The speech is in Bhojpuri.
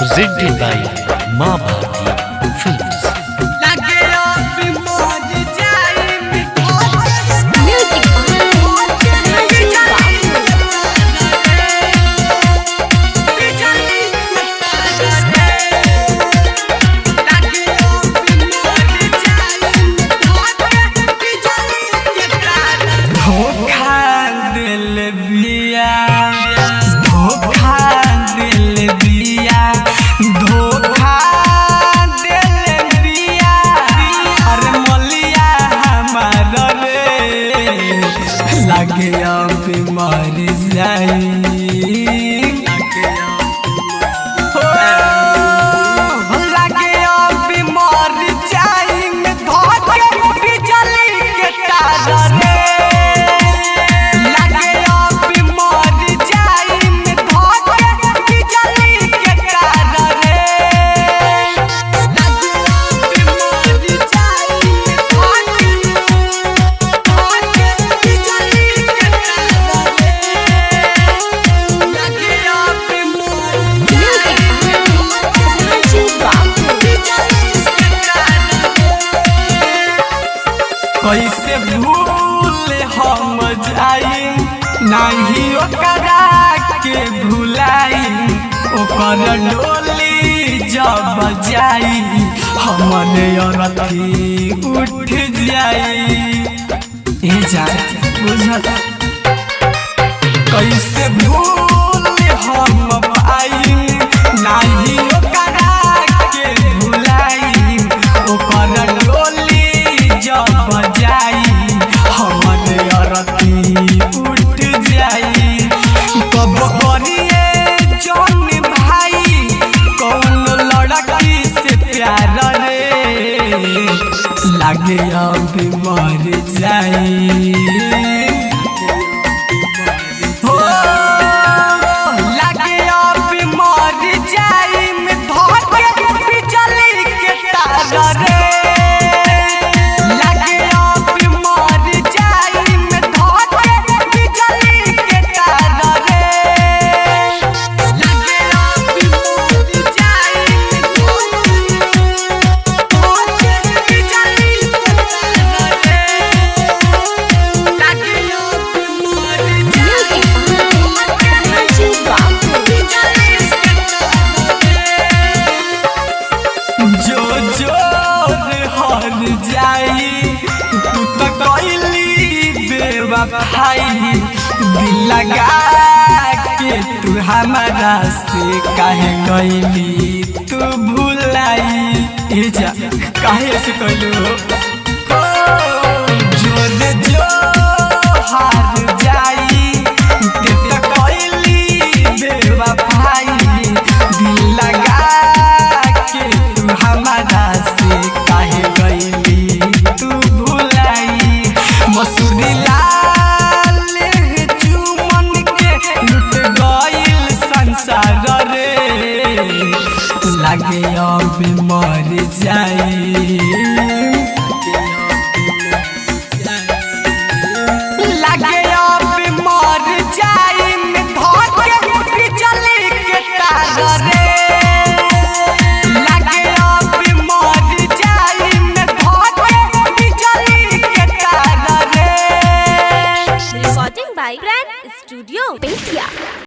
presented by Ma Bharati Films. लागे अब मर जाई लागे अब मर जाई में धोके बिजली के तार रे लागे अब मर जाई में धोके बिजली के तार रे लागे अब मर जाई में धोके बिजली कैसे भूल हम जाई नहीं ओकरा के भुलाई ओकर डोली जब जाई हमने अरथी उठ जाई ए जाए बुझल कैसे भूल हम पाई नहीं ओकरा के भुलाई ओकर डोली जब जाई हमने अरथी उठ जाई कब करिए जौन भाई कौन लड़की से प्यार रे लागे अब मर जाई लागे अब मर जाई में धोके बिजली के तार रे तू तो कैली बेवफाई दिल लगा के तू हमारा से काहे कैली तू भुलाई ए जा काहे से कैलू जो हार जाई ते तो कैली बेवफाई दिल लगा के तू हमारा से काहे कैली मसूरी लाल चुमन के लुट गइल संसार रे लागे अब मर जाई।